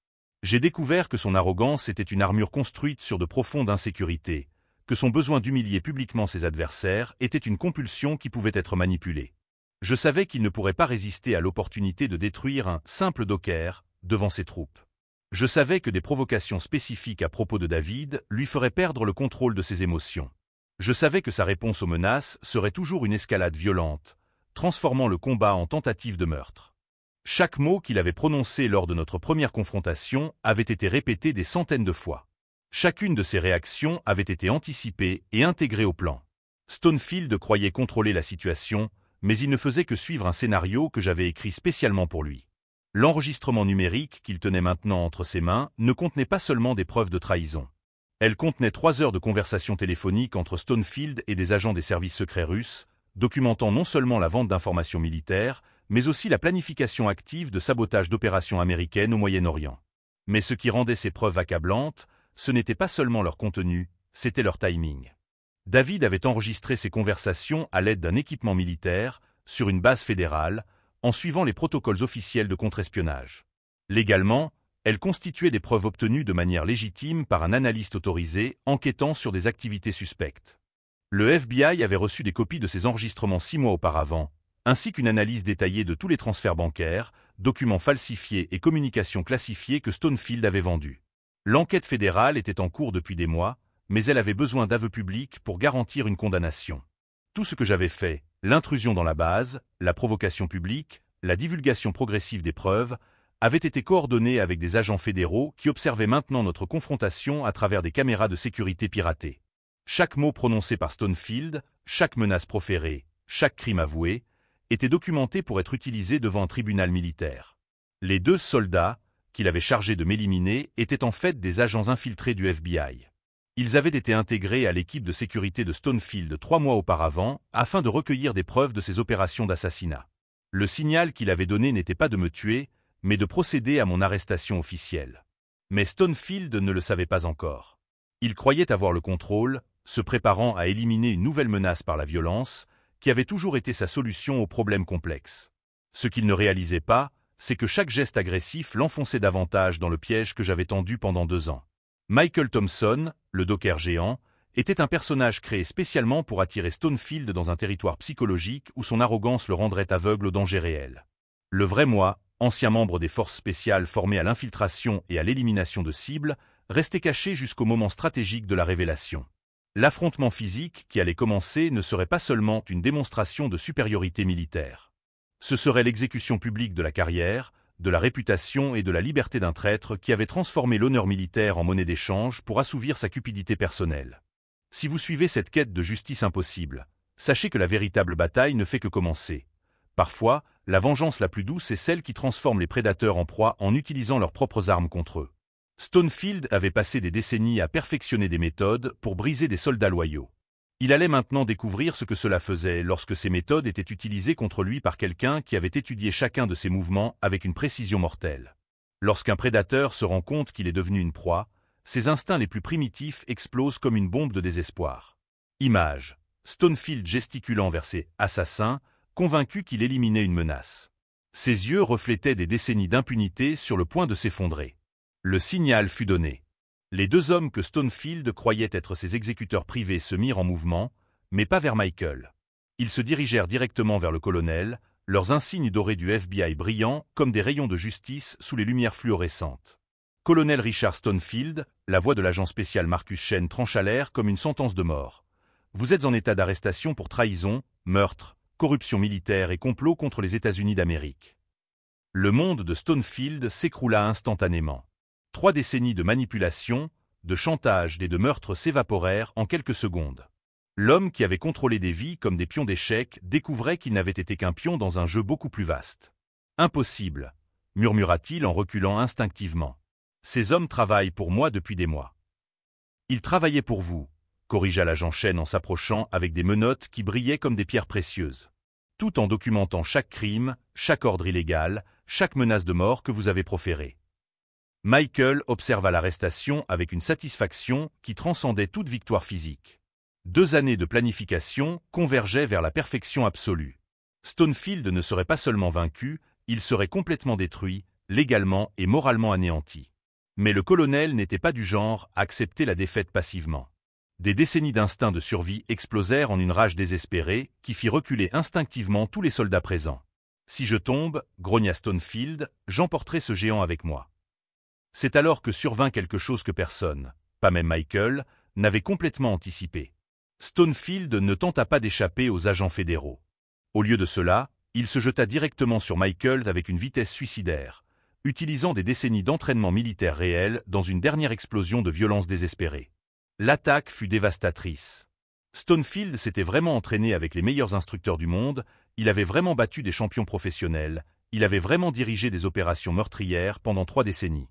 J'ai découvert que son arrogance était une armure construite sur de profondes insécurités, que son besoin d'humilier publiquement ses adversaires était une compulsion qui pouvait être manipulée. Je savais qu'il ne pourrait pas résister à l'opportunité de détruire un simple docker devant ses troupes. Je savais que des provocations spécifiques à propos de David lui feraient perdre le contrôle de ses émotions. Je savais que sa réponse aux menaces serait toujours une escalade violente, transformant le combat en tentative de meurtre. Chaque mot qu'il avait prononcé lors de notre première confrontation avait été répété des centaines de fois. Chacune de ses réactions avait été anticipée et intégrée au plan. Stonefield croyait contrôler la situation, mais il ne faisait que suivre un scénario que j'avais écrit spécialement pour lui. L'enregistrement numérique qu'il tenait maintenant entre ses mains ne contenait pas seulement des preuves de trahison. Elle contenait 3 heures de conversation téléphonique entre Stonefield et des agents des services secrets russes, documentant non seulement la vente d'informations militaires, mais aussi la planification active de sabotage d'opérations américaines au Moyen-Orient. Mais ce qui rendait ces preuves accablantes, ce n'était pas seulement leur contenu, c'était leur timing. David avait enregistré ces conversations à l'aide d'un équipement militaire, sur une base fédérale, en suivant les protocoles officiels de contre-espionnage. Légalement, elles constituaient des preuves obtenues de manière légitime par un analyste autorisé enquêtant sur des activités suspectes. Le FBI avait reçu des copies de ces enregistrements 6 mois auparavant, ainsi qu'une analyse détaillée de tous les transferts bancaires, documents falsifiés et communications classifiées que Stonefield avait vendus. L'enquête fédérale était en cours depuis des mois, mais elle avait besoin d'aveux publics pour garantir une condamnation. Tout ce que j'avais fait, l'intrusion dans la base, la provocation publique, la divulgation progressive des preuves, avait été coordonné avec des agents fédéraux qui observaient maintenant notre confrontation à travers des caméras de sécurité piratées. Chaque mot prononcé par Stonefield, chaque menace proférée, chaque crime avoué, était documenté pour être utilisé devant un tribunal militaire. Les 2 soldats, qu'il avait chargés de m'éliminer, étaient en fait des agents infiltrés du FBI. Ils avaient été intégrés à l'équipe de sécurité de Stonefield 3 mois auparavant afin de recueillir des preuves de ses opérations d'assassinat. Le signal qu'il avait donné n'était pas de me tuer, mais de procéder à mon arrestation officielle. Mais Stonefield ne le savait pas encore. Il croyait avoir le contrôle, se préparant à éliminer une nouvelle menace par la violence, qui avait toujours été sa solution aux problèmes complexes. Ce qu'il ne réalisait pas, c'est que chaque geste agressif l'enfonçait davantage dans le piège que j'avais tendu pendant 2 ans. Michael Thompson, le docker géant, était un personnage créé spécialement pour attirer Stonefield dans un territoire psychologique où son arrogance le rendrait aveugle aux dangers réels. Le vrai moi, ancien membre des forces spéciales formées à l'infiltration et à l'élimination de cibles, restait caché jusqu'au moment stratégique de la révélation. L'affrontement physique qui allait commencer ne serait pas seulement une démonstration de supériorité militaire. Ce serait l'exécution publique de la carrière, de la réputation et de la liberté d'un traître qui avait transformé l'honneur militaire en monnaie d'échange pour assouvir sa cupidité personnelle. Si vous suivez cette quête de justice impossible, sachez que la véritable bataille ne fait que commencer. Parfois, la vengeance la plus douce est celle qui transforme les prédateurs en proie en utilisant leurs propres armes contre eux. Stonefield avait passé des décennies à perfectionner des méthodes pour briser des soldats loyaux. Il allait maintenant découvrir ce que cela faisait lorsque ces méthodes étaient utilisées contre lui par quelqu'un qui avait étudié chacun de ses mouvements avec une précision mortelle. Lorsqu'un prédateur se rend compte qu'il est devenu une proie, ses instincts les plus primitifs explosent comme une bombe de désespoir. Image. Stonefield gesticulant vers ses assassins, convaincu qu'il éliminait une menace. Ses yeux reflétaient des décennies d'impunité sur le point de s'effondrer. Le signal fut donné. Les 2 hommes que Stonefield croyait être ses exécuteurs privés se mirent en mouvement, mais pas vers Michael. Ils se dirigèrent directement vers le colonel, leurs insignes dorés du FBI brillants comme des rayons de justice sous les lumières fluorescentes. Colonel Richard Stonefield, la voix de l'agent spécial Marcus Shen trancha l'air comme une sentence de mort. Vous êtes en état d'arrestation pour trahison, meurtre, corruption militaire et complot contre les États-Unis d'Amérique. Le monde de Stonefield s'écroula instantanément. 3 décennies de manipulation, de chantage et de meurtre s'évaporèrent en quelques secondes. L'homme qui avait contrôlé des vies comme des pions d'échecs découvrait qu'il n'avait été qu'un pion dans un jeu beaucoup plus vaste. Impossible, murmura-t-il en reculant instinctivement. Ces hommes travaillent pour moi depuis des mois. Ils travaillaient pour vous, corrigea l'agent Shen en s'approchant avec des menottes qui brillaient comme des pierres précieuses. Tout en documentant chaque crime, chaque ordre illégal, chaque menace de mort que vous avez proférée. Michael observa l'arrestation avec une satisfaction qui transcendait toute victoire physique. 2 années de planification convergeaient vers la perfection absolue. Stonefield ne serait pas seulement vaincu, il serait complètement détruit, légalement et moralement anéanti. Mais le colonel n'était pas du genre à accepter la défaite passivement. Des décennies d'instinct de survie explosèrent en une rage désespérée qui fit reculer instinctivement tous les soldats présents. Si je tombe, grogna Stonefield, j'emporterai ce géant avec moi. C'est alors que survint quelque chose que personne, pas même Michael, n'avait complètement anticipé. Stonefield ne tenta pas d'échapper aux agents fédéraux. Au lieu de cela, il se jeta directement sur Michael avec une vitesse suicidaire, utilisant des décennies d'entraînement militaire réel dans une dernière explosion de violence désespérée. L'attaque fut dévastatrice. Stonefield s'était vraiment entraîné avec les meilleurs instructeurs du monde, il avait vraiment battu des champions professionnels, il avait vraiment dirigé des opérations meurtrières pendant 3 décennies.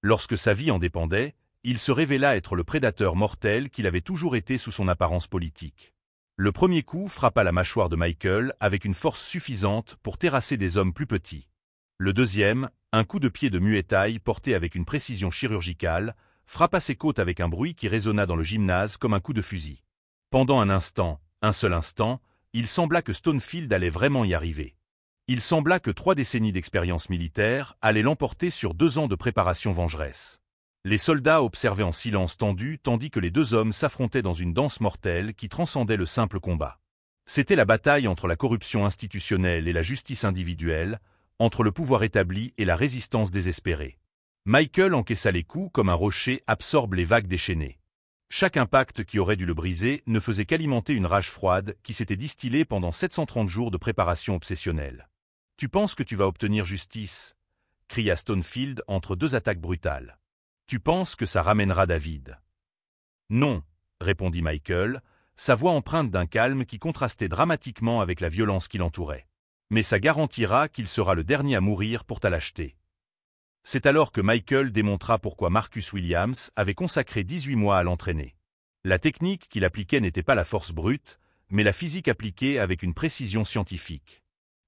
Lorsque sa vie en dépendait, il se révéla être le prédateur mortel qu'il avait toujours été sous son apparence politique. Le premier coup frappa la mâchoire de Michael avec une force suffisante pour terrasser des hommes plus petits. Le deuxième, un coup de pied de Muay Thai porté avec une précision chirurgicale, frappa ses côtes avec un bruit qui résonna dans le gymnase comme un coup de fusil. Pendant un instant, un seul instant, il sembla que Stonefield allait vraiment y arriver. Il sembla que 3 décennies d'expérience militaire allaient l'emporter sur 2 ans de préparation vengeresse. Les soldats observaient en silence tendu tandis que les deux hommes s'affrontaient dans une danse mortelle qui transcendait le simple combat. C'était la bataille entre la corruption institutionnelle et la justice individuelle, entre le pouvoir établi et la résistance désespérée. Michael encaissa les coups comme un rocher absorbe les vagues déchaînées. Chaque impact qui aurait dû le briser ne faisait qu'alimenter une rage froide qui s'était distillée pendant 730 jours de préparation obsessionnelle. « Tu penses que tu vas obtenir justice ?» cria Stonefield entre deux attaques brutales. « Tu penses que ça ramènera David ?» « Non, » répondit Michael, sa voix empreinte d'un calme qui contrastait dramatiquement avec la violence qui l'entourait. « Mais ça garantira qu'il sera le dernier à mourir pour ta lâcheté. » C'est alors que Michael démontra pourquoi Marcus Williams avait consacré 18 mois à l'entraîner. La technique qu'il appliquait n'était pas la force brute, mais la physique appliquée avec une précision scientifique.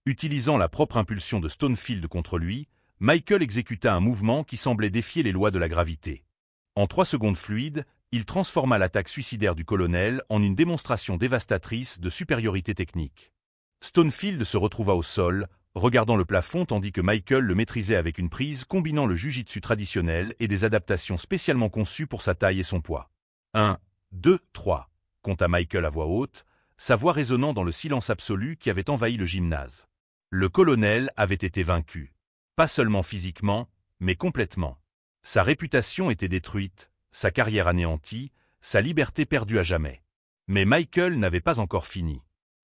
Utilisant la propre impulsion de Stonefield contre lui, Michael exécuta un mouvement qui semblait défier les lois de la gravité. En 3 secondes fluides, il transforma l'attaque suicidaire du colonel en une démonstration dévastatrice de supériorité technique. Stonefield se retrouva au sol, regardant le plafond tandis que Michael le maîtrisait avec une prise combinant le jiu-jitsu traditionnel et des adaptations spécialement conçues pour sa taille et son poids. 1, 2, 3, compta Michael à voix haute, sa voix résonnant dans le silence absolu qui avait envahi le gymnase. Le colonel avait été vaincu. Pas seulement physiquement, mais complètement. Sa réputation était détruite, sa carrière anéantie, sa liberté perdue à jamais. Mais Michael n'avait pas encore fini.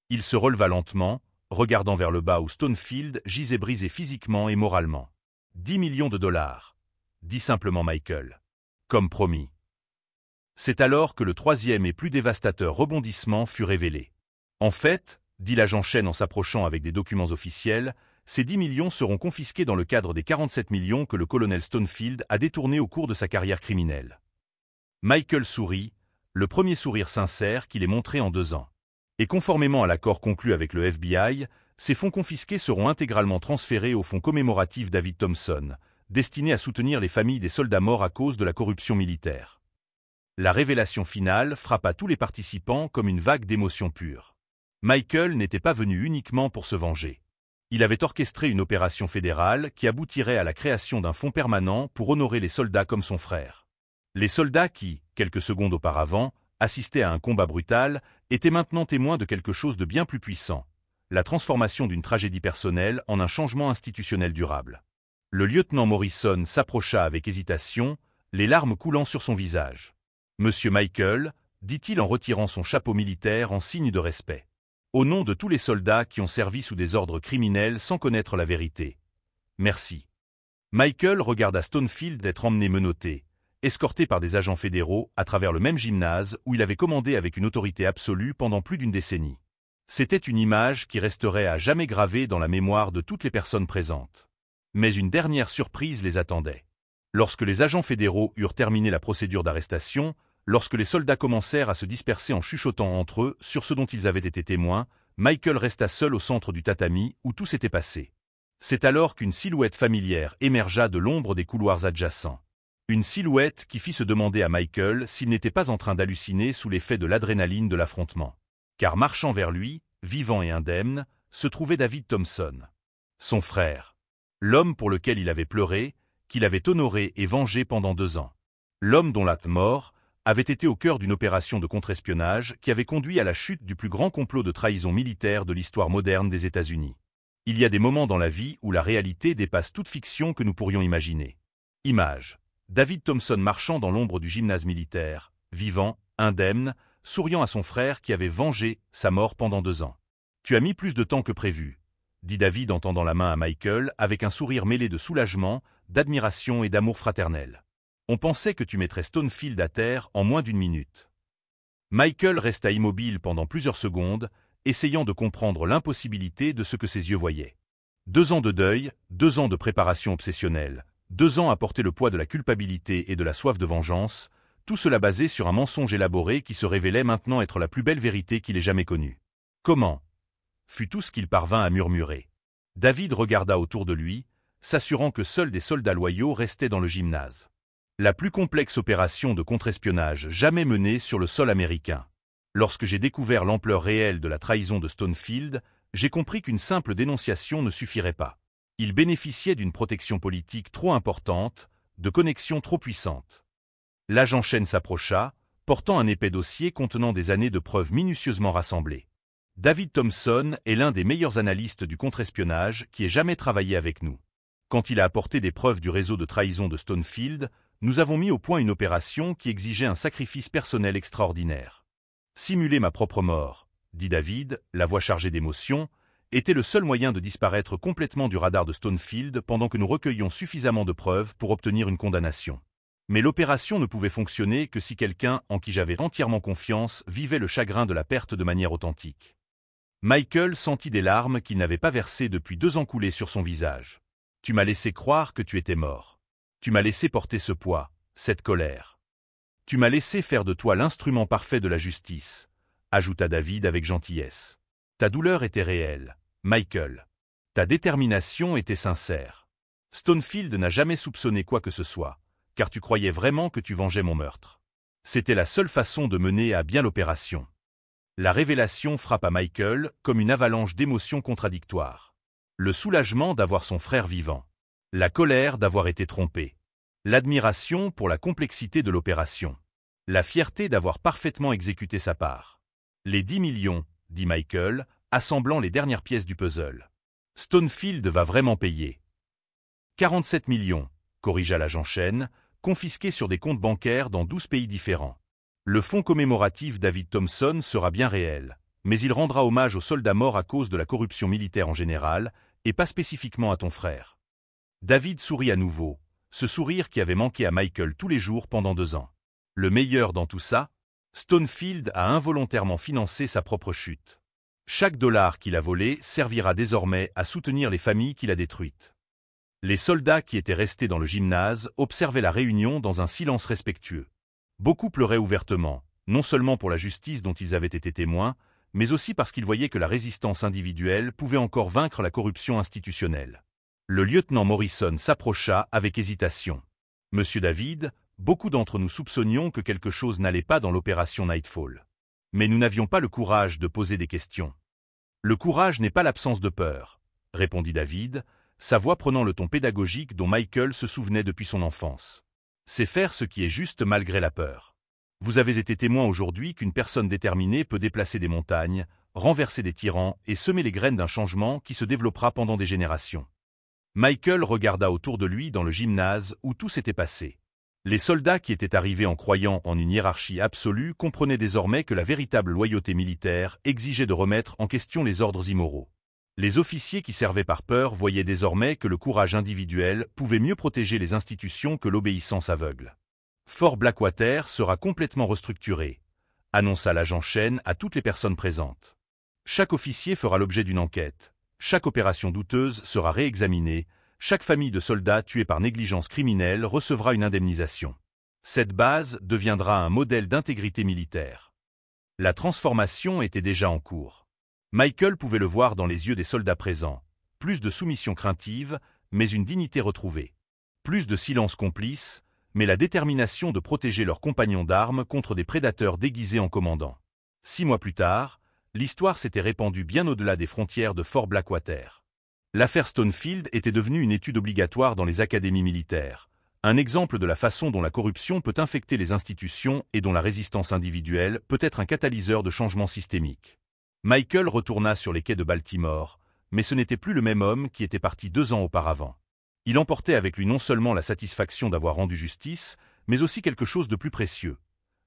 Il se releva lentement, regardant vers le bas où Stonefield gisait brisé physiquement et moralement. 10 millions de dollars, dit simplement Michael. Comme promis. C'est alors que le troisième et plus dévastateur rebondissement fut révélé. En fait, dit l'agent Chen en s'approchant avec des documents officiels, ces 10 millions seront confisqués dans le cadre des 47 millions que le colonel Stonefield a détournés au cours de sa carrière criminelle. Michael sourit, le premier sourire sincère qu'il ait montré en 2 ans. Et conformément à l'accord conclu avec le FBI, ces fonds confisqués seront intégralement transférés au fonds commémoratif David Thompson, destiné à soutenir les familles des soldats morts à cause de la corruption militaire. La révélation finale frappa tous les participants comme une vague d'émotions pures. Michael n'était pas venu uniquement pour se venger. Il avait orchestré une opération fédérale qui aboutirait à la création d'un fonds permanent pour honorer les soldats comme son frère. Les soldats qui, quelques secondes auparavant, assistaient à un combat brutal, étaient maintenant témoins de quelque chose de bien plus puissant, la transformation d'une tragédie personnelle en un changement institutionnel durable. Le lieutenant Morrison s'approcha avec hésitation, les larmes coulant sur son visage. « Monsieur Michael », dit-il en retirant son chapeau militaire en signe de respect. « Au nom de tous les soldats qui ont servi sous des ordres criminels sans connaître la vérité. Merci. » Michael regarda Stonefield être emmené menotté, escorté par des agents fédéraux à travers le même gymnase où il avait commandé avec une autorité absolue pendant plus d'1 décennie. C'était une image qui resterait à jamais gravée dans la mémoire de toutes les personnes présentes. Mais une dernière surprise les attendait. Lorsque les agents fédéraux eurent terminé la procédure d'arrestation, lorsque les soldats commencèrent à se disperser en chuchotant entre eux sur ce dont ils avaient été témoins, Michael resta seul au centre du tatami où tout s'était passé. C'est alors qu'une silhouette familière émergea de l'ombre des couloirs adjacents. Une silhouette qui fit se demander à Michael s'il n'était pas en train d'halluciner sous l'effet de l'adrénaline de l'affrontement. Car marchant vers lui, vivant et indemne, se trouvait David Thompson. Son frère. L'homme pour lequel il avait pleuré, qu'il avait honoré et vengé pendant 2 ans. L'homme dont la mort avait été au cœur d'une opération de contre-espionnage qui avait conduit à la chute du plus grand complot de trahison militaire de l'histoire moderne des États-Unis. Il y a des moments dans la vie où la réalité dépasse toute fiction que nous pourrions imaginer. Image. David Thompson marchant dans l'ombre du gymnase militaire, vivant, indemne, souriant à son frère qui avait vengé sa mort pendant 2 ans. « Tu as mis plus de temps que prévu », dit David en tendant la main à Michael avec un sourire mêlé de soulagement, d'admiration et d'amour fraternel. « On pensait que tu mettrais Stonefield à terre en moins d'1 minute. » Michael resta immobile pendant plusieurs secondes, essayant de comprendre l'impossibilité de ce que ses yeux voyaient. 2 ans de deuil, 2 ans de préparation obsessionnelle, 2 ans à porter le poids de la culpabilité et de la soif de vengeance, tout cela basé sur un mensonge élaboré qui se révélait maintenant être la plus belle vérité qu'il ait jamais connue. « Comment ?» fut tout ce qu'il parvint à murmurer. David regarda autour de lui, s'assurant que seuls des soldats loyaux restaient dans le gymnase. La plus complexe opération de contre-espionnage jamais menée sur le sol américain. Lorsque j'ai découvert l'ampleur réelle de la trahison de Stonefield, j'ai compris qu'une simple dénonciation ne suffirait pas. Il bénéficiait d'une protection politique trop importante, de connexion trop puissante. L'agent Chen s'approcha, portant un épais dossier contenant des années de preuves minutieusement rassemblées. David Thompson est l'un des meilleurs analystes du contre-espionnage qui ait jamais travaillé avec nous. Quand il a apporté des preuves du réseau de trahison de Stonefield, nous avons mis au point une opération qui exigeait un sacrifice personnel extraordinaire. Simuler ma propre mort, dit David, la voix chargée d'émotion, était le seul moyen de disparaître complètement du radar de Stonefield pendant que nous recueillions suffisamment de preuves pour obtenir une condamnation. Mais l'opération ne pouvait fonctionner que si quelqu'un en qui j'avais entièrement confiance vivait le chagrin de la perte de manière authentique. Michael sentit des larmes qu'il n'avait pas versées depuis 2 ans couler sur son visage. « Tu m'as laissé croire que tu étais mort. Tu m'as laissé porter ce poids, cette colère. Tu m'as laissé faire de toi l'instrument parfait de la justice, » ajouta David avec gentillesse. « Ta douleur était réelle, Michael. Ta détermination était sincère. Stonefield n'a jamais soupçonné quoi que ce soit, car tu croyais vraiment que tu vengeais mon meurtre. C'était la seule façon de mener à bien l'opération. » La révélation frappa Michael comme une avalanche d'émotions contradictoires. Le soulagement d'avoir son frère vivant. La colère d'avoir été trompé. L'admiration pour la complexité de l'opération. La fierté d'avoir parfaitement exécuté sa part. Les 10 millions, dit Michael, assemblant les dernières pièces du puzzle. Stonefield va vraiment payer. 47 millions, corrigea l'agent Chen, confisqués sur des comptes bancaires dans 12 pays différents. Le fonds commémoratif David Thompson sera bien réel, mais il rendra hommage aux soldats morts à cause de la corruption militaire en général, et pas spécifiquement à ton frère. David sourit à nouveau, ce sourire qui avait manqué à Michael tous les jours pendant 2 ans. Le meilleur dans tout ça, Stonefield a involontairement financé sa propre chute. Chaque dollar qu'il a volé servira désormais à soutenir les familles qu'il a détruites. Les soldats qui étaient restés dans le gymnase observaient la réunion dans un silence respectueux. Beaucoup pleuraient ouvertement, non seulement pour la justice dont ils avaient été témoins, mais aussi parce qu'ils voyaient que la résistance individuelle pouvait encore vaincre la corruption institutionnelle. Le lieutenant Morrison s'approcha avec hésitation. « Monsieur David, beaucoup d'entre nous soupçonnions que quelque chose n'allait pas dans l'opération Nightfall. Mais nous n'avions pas le courage de poser des questions. »« Le courage n'est pas l'absence de peur, » répondit David, sa voix prenant le ton pédagogique dont Michael se souvenait depuis son enfance. « C'est faire ce qui est juste malgré la peur. Vous avez été témoin aujourd'hui qu'une personne déterminée peut déplacer des montagnes, renverser des tyrans et semer les graines d'un changement qui se développera pendant des générations. » Michael regarda autour de lui dans le gymnase où tout s'était passé. Les soldats qui étaient arrivés en croyant en une hiérarchie absolue comprenaient désormais que la véritable loyauté militaire exigeait de remettre en question les ordres immoraux. Les officiers qui servaient par peur voyaient désormais que le courage individuel pouvait mieux protéger les institutions que l'obéissance aveugle. Fort Blackwater sera complètement restructuré, annonça l'agent Chen à toutes les personnes présentes. Chaque officier fera l'objet d'une enquête. Chaque opération douteuse sera réexaminée, chaque famille de soldats tués par négligence criminelle recevra une indemnisation. Cette base deviendra un modèle d'intégrité militaire. La transformation était déjà en cours. Michael pouvait le voir dans les yeux des soldats présents. Plus de soumission craintive, mais une dignité retrouvée. Plus de silence complice, mais la détermination de protéger leurs compagnons d'armes contre des prédateurs déguisés en commandants. 6 mois plus tard, l'histoire s'était répandue bien au-delà des frontières de Fort Blackwater. L'affaire Stonefield était devenue une étude obligatoire dans les académies militaires, un exemple de la façon dont la corruption peut infecter les institutions et dont la résistance individuelle peut être un catalyseur de changement systémique. Michael retourna sur les quais de Baltimore, mais ce n'était plus le même homme qui était parti 2 ans auparavant. Il emportait avec lui non seulement la satisfaction d'avoir rendu justice, mais aussi quelque chose de plus précieux,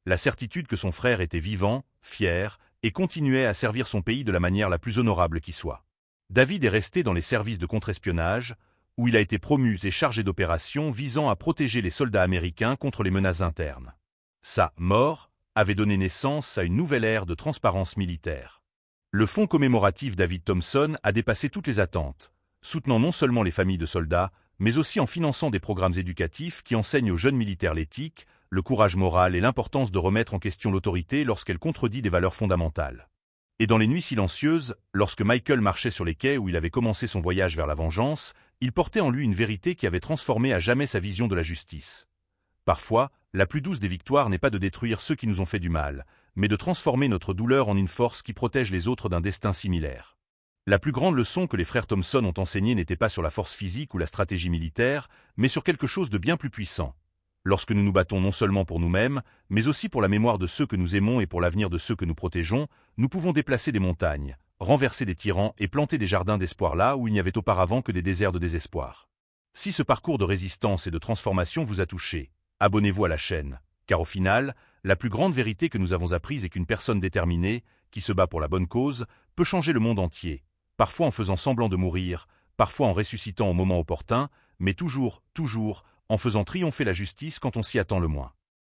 la certitude que son frère était vivant, fier, et continuait à servir son pays de la manière la plus honorable qui soit. David est resté dans les services de contre-espionnage, où il a été promu et chargé d'opérations visant à protéger les soldats américains contre les menaces internes. Sa mort avait donné naissance à une nouvelle ère de transparence militaire. Le fonds commémoratif David Thompson a dépassé toutes les attentes, soutenant non seulement les familles de soldats, mais aussi en finançant des programmes éducatifs qui enseignent aux jeunes militaires l'éthique, le courage moral et l'importance de remettre en question l'autorité lorsqu'elle contredit des valeurs fondamentales. Et dans les nuits silencieuses, lorsque Michael marchait sur les quais où il avait commencé son voyage vers la vengeance, il portait en lui une vérité qui avait transformé à jamais sa vision de la justice. Parfois, la plus douce des victoires n'est pas de détruire ceux qui nous ont fait du mal, mais de transformer notre douleur en une force qui protège les autres d'un destin similaire. La plus grande leçon que les frères Thompson ont enseignée n'était pas sur la force physique ou la stratégie militaire, mais sur quelque chose de bien plus puissant. Lorsque nous nous battons non seulement pour nous-mêmes, mais aussi pour la mémoire de ceux que nous aimons et pour l'avenir de ceux que nous protégeons, nous pouvons déplacer des montagnes, renverser des tyrans et planter des jardins d'espoir là où il n'y avait auparavant que des déserts de désespoir. Si ce parcours de résistance et de transformation vous a touché, abonnez-vous à la chaîne, car au final, la plus grande vérité que nous avons apprise est qu'une personne déterminée, qui se bat pour la bonne cause, peut changer le monde entier, parfois en faisant semblant de mourir, parfois en ressuscitant au moment opportun, mais toujours, en faisant triompher la justice quand on s'y attend le moins.